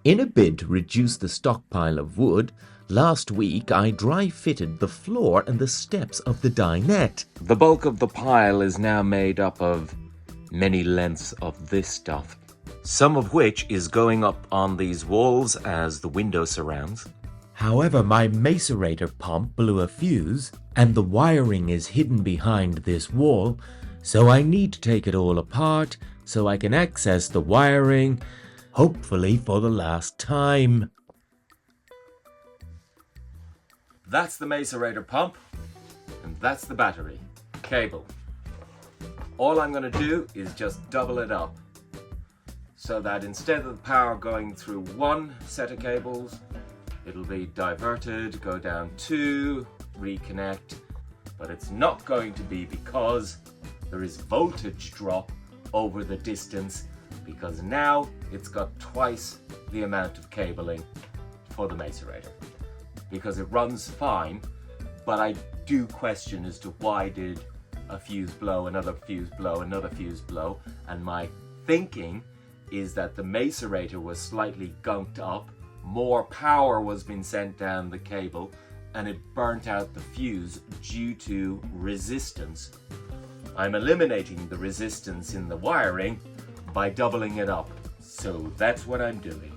In a bid to reduce the stockpile of wood, last week I dry fitted the floor and the steps of the dinette. The bulk of the pile is now made up of many lengths of this stuff, some of which is going up on these walls as the window surrounds. However, my macerator pump blew a fuse and the wiring is hidden behind this wall, so I need to take it all apart so I can access the wiring, hopefully for the last time. That's the macerator pump, and that's the battery cable. All I'm going to do is just double it up so that instead of the power going through one set of cables, it'll be diverted, go down two, reconnect, but it's not going to be because there is voltage drop over the distance, because now it's got twice the amount of cabling for the macerator, because it runs fine, but I do question as to why did a fuse blow, another fuse blow, another fuse blow, and my thinking is that the macerator was slightly gunked up, more power was being sent down the cable, and it burnt out the fuse due to resistance. I'm eliminating the resistance in the wiring by doubling it up. So that's what I'm doing.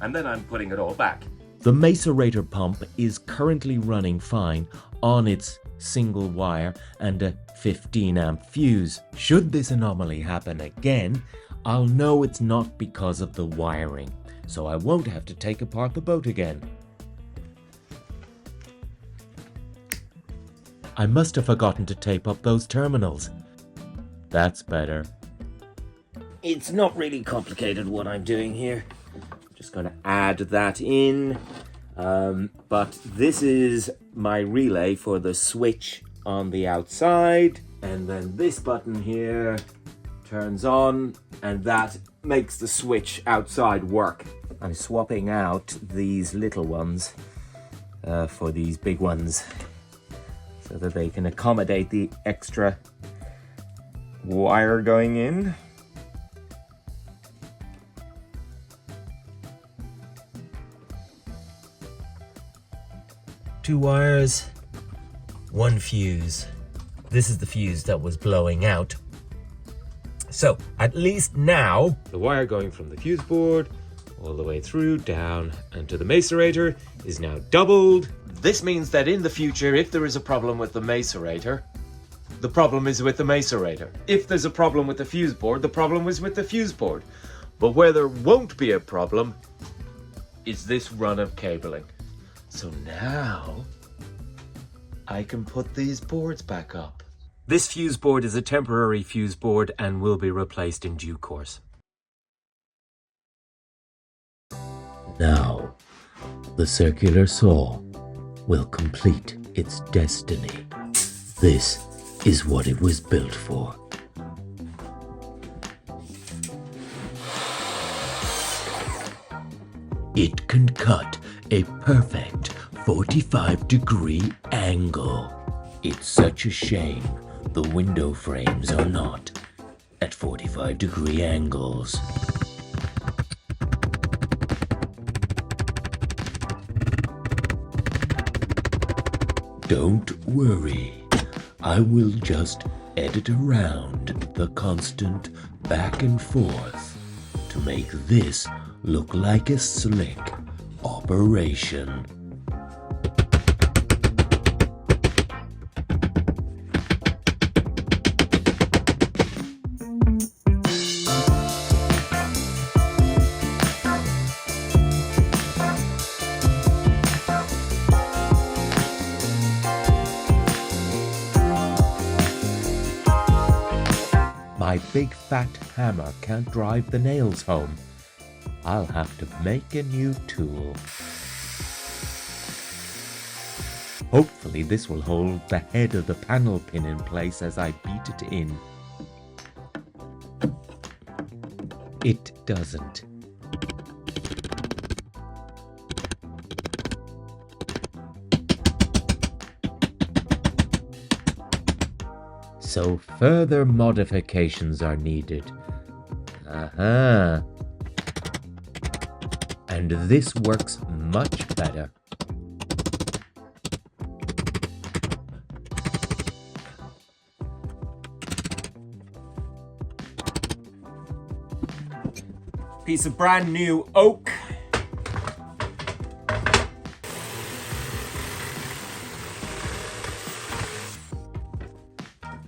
And then I'm putting it all back. The macerator pump is currently running fine on its single wire and a 15 amp fuse. Should this anomaly happen again, I'll know it's not because of the wiring, so I won't have to take apart the boat again. I must have forgotten to tape up those terminals. That's better. It's not really complicated what I'm doing here. I'm just going to add that in. But this is my relay for the switch on the outside. And then this button here turns on, and that makes the switch outside work. I'm swapping out these little ones for these big ones, so that they can accommodate the extra wire going in. Two wires, one fuse. This is the fuse that was blowing out. So at least now the wire going from the fuse board all the way through, down, and to the macerator is now doubled. This means that in the future, if there is a problem with the macerator, the problem is with the macerator. If there's a problem with the fuse board, the problem is with the fuse board. But where there won't be a problem is this run of cabling. So now I can put these boards back up. This fuse board is a temporary fuse board and will be replaced in due course. Now, the circular saw will complete its destiny. This is what it was built for. It can cut a perfect 45-degree angle. It's such a shame the window frames are not at 45-degree angles. Don't worry, I will just edit around the constant back and forth to make this look like a slick operation. My big fat hammer can't drive the nails home. I'll have to make a new tool. Hopefully this will hold the head of the panel pin in place as I beat it in. It doesn't. So further modifications are needed. Aha! and this works much better. Piece of brand new oak.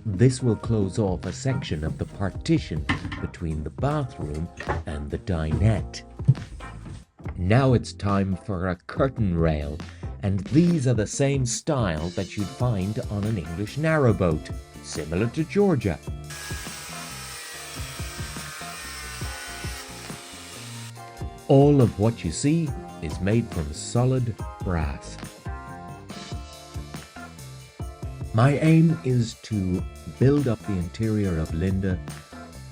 This will close off a section of the partition between the bathroom and the dinette. Now it's time for a curtain rail, and these are the same style that you'd find on an English narrowboat, similar to Georgia. All of what you see is made from solid brass. My aim is to build up the interior of Linda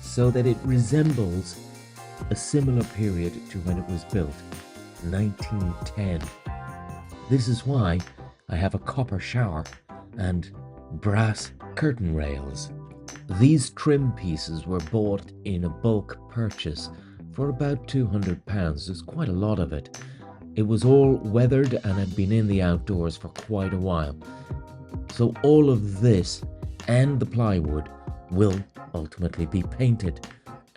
so that it resembles a similar period to when it was built, 1910. This is why I have a copper shower and brass curtain rails. These trim pieces were bought in a bulk purchase for about £200. There's quite a lot of it. It was all weathered and had been in the outdoors for quite a while. So all of this and the plywood will ultimately be painted,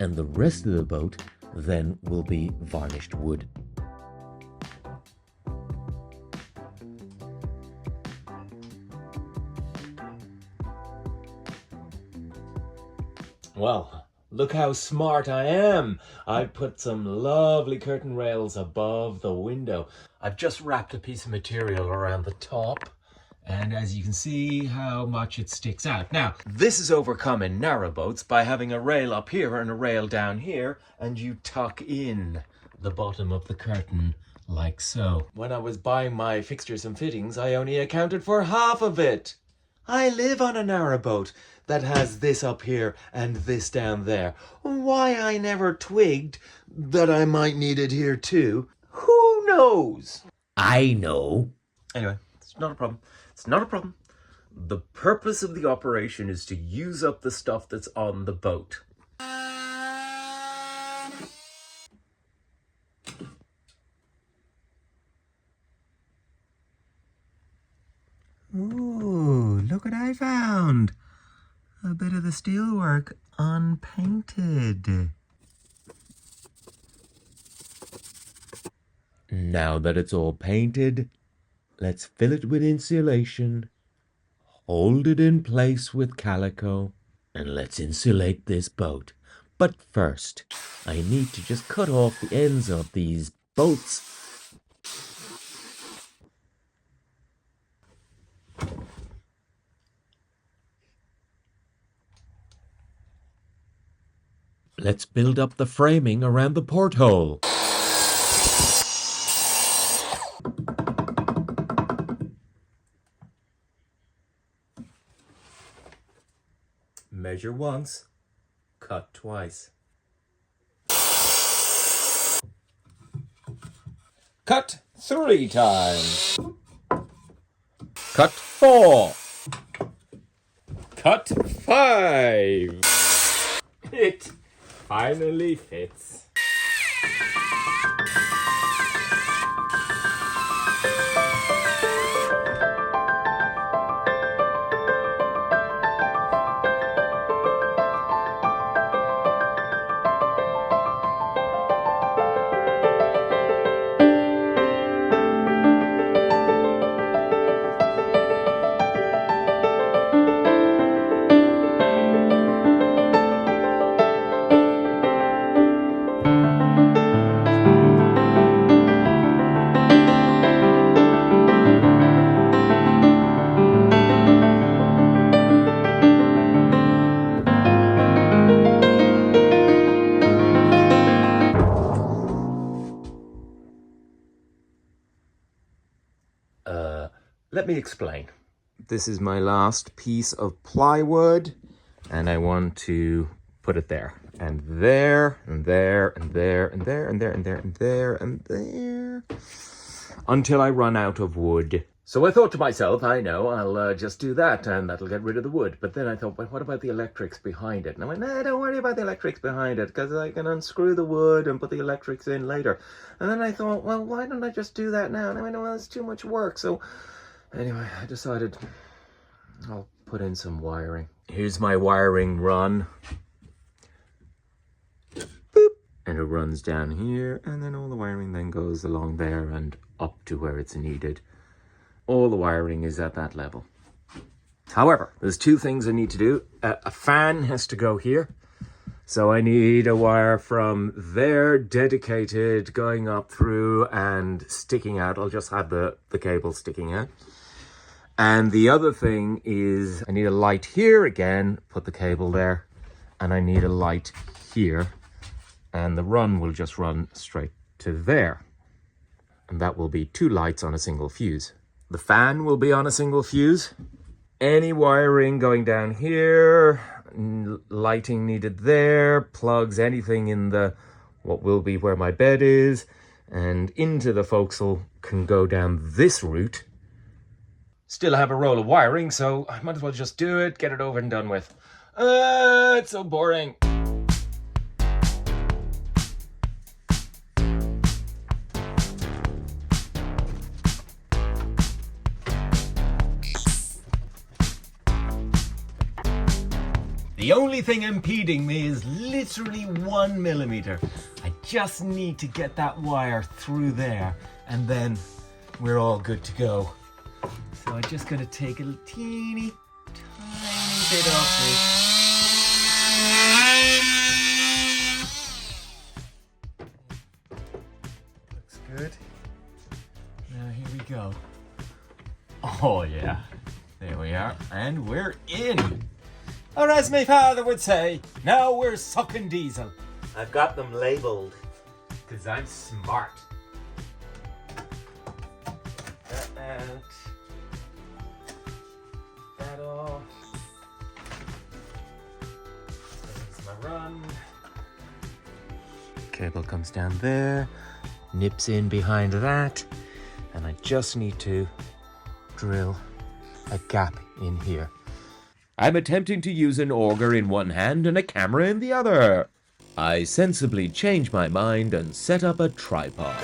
and the rest of the boat then will be varnished wood. Well, look how smart I am. I've put some lovely curtain rails above the window. I've just wrapped a piece of material around the top, and as you can see how much it sticks out. Now, this is overcome in narrowboats by having a rail up here and a rail down here, and you tuck in the bottom of the curtain like so. When I was buying my fixtures and fittings, I only accounted for half of it. I live on a narrowboat that has this up here and this down there. Why I never twigged that I might need it here too, who knows? I know. Anyway, it's not a problem. It's not a problem. The purpose of the operation is to use up the stuff that's on the boat. Ooh, look what I found. A bit of the steelwork unpainted. Now that it's all painted, let's fill it with insulation, hold it in place with calico, and let's insulate this boat. But first, I need to just cut off the ends of these bolts. Let's build up the framing around the porthole. Measure once, cut twice. Cut 3 times. Cut 4. Cut 5. It finally fits. Let me explain. This is my last piece of plywood, and I want to put it there, and there, and there, and there, and there, and there, and there, and there, and there, until I run out of wood So I thought to myself, I know, I'll just do that and that'll get rid of the wood. But then I thought, well, what about the electrics behind it? And I went, nah, don't worry about the electrics behind it because I can unscrew the wood and put the electrics in later. And then I thought, well, why don't I just do that now? And I went, well, it's too much work. So anyway, I decided I'll put in some wiring. Here's my wiring run. Boop. And it runs down here, and then all the wiring then goes along there and up to where it's needed. All the wiring is at that level. However, there's two things I need to do. A fan has to go here. So I need a wire from there dedicated, going up through and sticking out. I'll just have the cable sticking out. And the other thing is I need a light here again, put the cable there, and I need a light here. And the run will just run straight to there. And that will be 2 lights on a single fuse. The fan will be on a single fuse. Any wiring going down here, lighting needed there, plugs, anything in the, what will be where my bed is, and into the forecastle can go down this route. Still have a roll of wiring, so I might as well just do it, get it over and done with. It's so boring. The only thing impeding me is literally 1 millimeter. I just need to get that wire through there and then we're all good to go. So I'm just going to take a teeny, tiny bit off this. Looks good. Now here we go. Oh yeah, there we are, and we're in. Or as my father would say, now we're sucking diesel. I've got them labelled, because I'm smart. That out. That off. There's my run. Cable comes down there, nips in behind that, and I just need to drill a gap in here. I'm attempting to use an auger in one hand and a camera in the other. I sensibly change my mind and set up a tripod.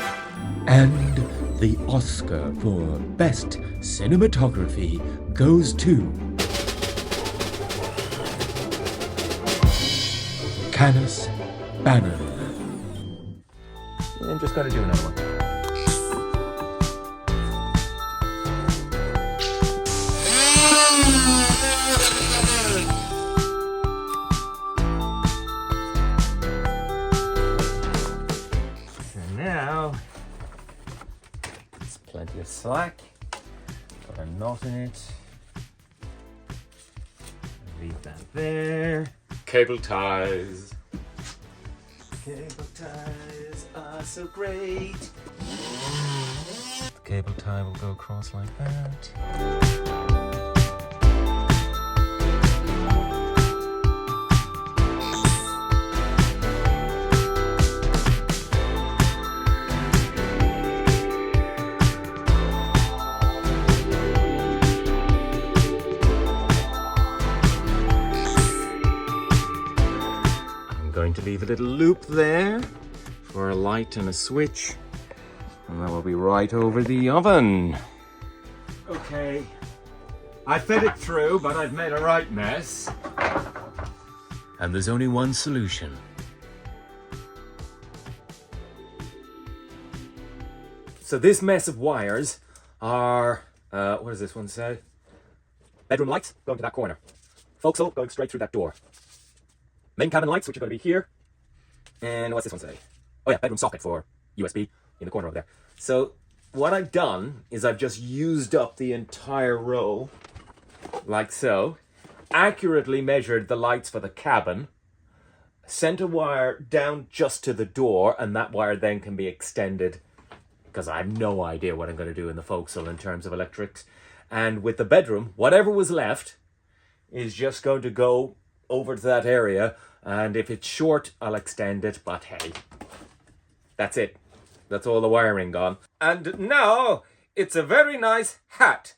And the Oscar for Best Cinematography goes to Canis Bannon. I'm just going to do another one. Plenty of slack, put a knot in it, leave that there. Cable ties. Cable ties are so great. The cable tie will go across like that. Going to leave a little loop there for a light and a switch, and that will be right over the oven. Okay, I fed it through, but I've made a right mess. And there's only one solution. So this mess of wires are, what does this one say? Bedroom lights going to that corner. Forecastle going straight through that door. Main cabin lights, which are going to be here. And what's this one say? Oh yeah, bedroom socket for USB in the corner over there. So what I've done is I've just used up the entire row, like so, accurately measured the lights for the cabin, sent a wire down just to the door, and that wire then can be extended, because I have no idea what I'm going to do in the forecastle in terms of electrics. And with the bedroom, whatever was left is just going to go over to that area, and if it's short, I'll extend it, but hey, that's it. That's all the wiring gone. And now it's a very nice hat.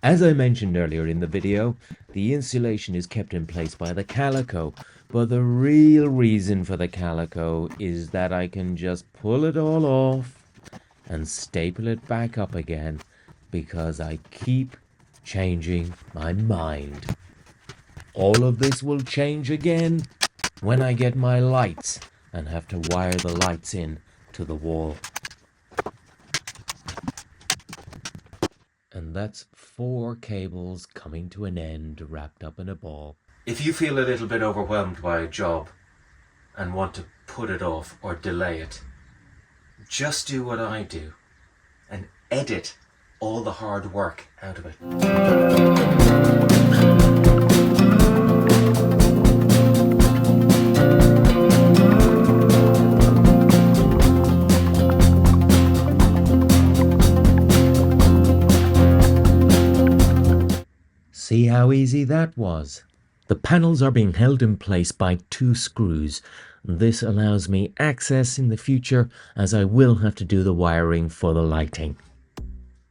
As I mentioned earlier in the video, the insulation is kept in place by the calico, but the real reason for the calico is that I can just pull it all off and staple it back up again because I keep changing my mind. All of this will change again when I get my lights and have to wire the lights in to the wall. And that's 4 cables coming to an end wrapped up in a ball. If you feel a little bit overwhelmed by a job and want to put it off or delay it, just do what I do and edit all the hard work out of it. See how easy that was? The panels are being held in place by 2 screws. This allows me access in the future as I will have to do the wiring for the lighting.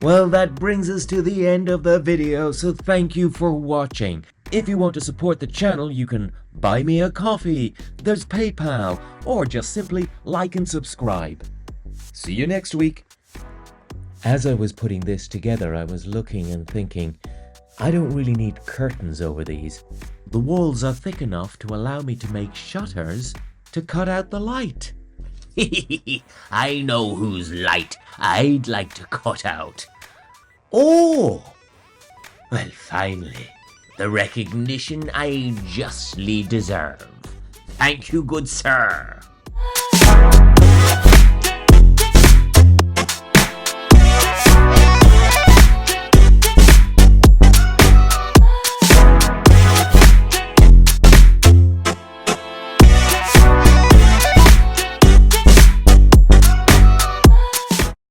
Well, that brings us to the end of the video, so thank you for watching. If you want to support the channel, you can buy me a coffee, there's PayPal, or just simply like and subscribe. See you next week. As I was putting this together, I was looking and thinking, I don't really need curtains over these. The walls are thick enough to allow me to make shutters to cut out the light. I know whose light I'd like to cut out. Oh! Well, finally, the recognition I justly deserve. Thank you, good sir.